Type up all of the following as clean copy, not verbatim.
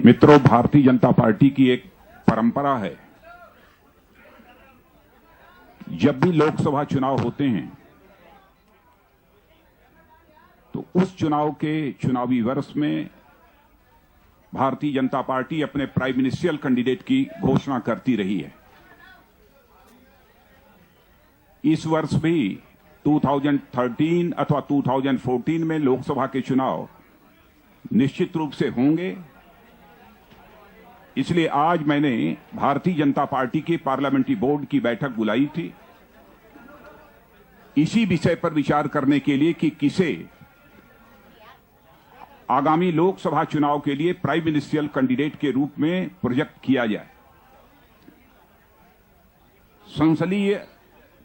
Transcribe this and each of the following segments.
मित्रों, भारतीय जनता पार्टी की एक परंपरा है, जब भी लोकसभा चुनाव होते हैं तो उस चुनाव के चुनावी वर्ष में भारतीय जनता पार्टी अपने प्राइम मिनिस्ट्रियल कैंडिडेट की घोषणा करती रही है। इस वर्ष भी 2013 अथवा 2014 में लोकसभा के चुनाव निश्चित रूप से होंगे। इसलिए आज मैंने भारतीय जनता पार्टी के पार्लियामेंट्री बोर्ड की बैठक बुलाई थी, इसी विषय पर विचार करने के लिए कि किसे आगामी लोकसभा चुनाव के लिए प्राइम मिनिस्ट्रियल कैंडिडेट के रूप में प्रोजेक्ट किया जाए। संसदीय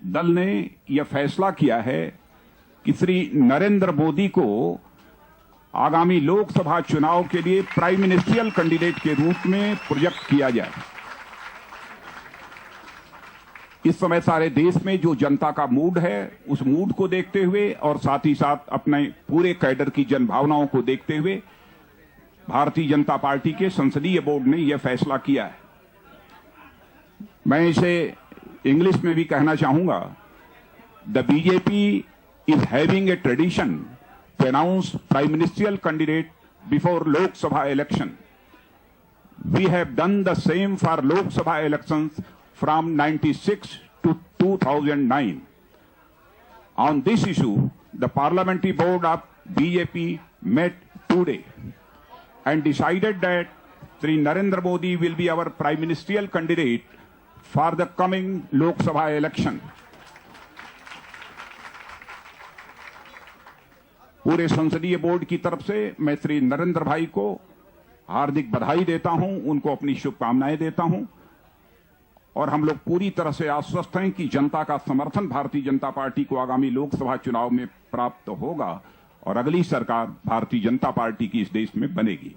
दल ने यह फैसला किया है कि श्री नरेंद्र मोदी को आगामी लोकसभा चुनाव के लिए प्राइम मिनिस्ट्रियल कैंडिडेट के रूप में प्रोजेक्ट किया जाए। इस समय सारे देश में जो जनता का मूड है, उस मूड को देखते हुए और साथ ही साथ अपने पूरे कैडर की जनभावनाओं को देखते हुए भारतीय जनता पार्टी के संसदीय बोर्ड ने यह फैसला किया है। मैं इसे इंग्लिश में भी कहना चाहूंगा। The BJP is having a tradition to announce prime ministerial candidate before Lok Sabha election. We have done the same for Lok Sabha elections from 96 to 2009. On this issue, the parliamentary board of BJP met today and decided that Sri Narendra Modi will be our prime ministerial candidate for the coming Lok Sabha election. पूरे संसदीय board की तरफ से मैं श्री नरेंद्र भाई को हार्दिक बधाई देता हूं, उनको अपनी शुभकामनाएं देता हूं और हम लोग पूरी तरह से आश्वस्त हैं कि जनता का समर्थन भारतीय जनता पार्टी को आगामी लोकसभा चुनाव में प्राप्त होगा और अगली सरकार भारतीय जनता पार्टी की इस देश में बनेगी।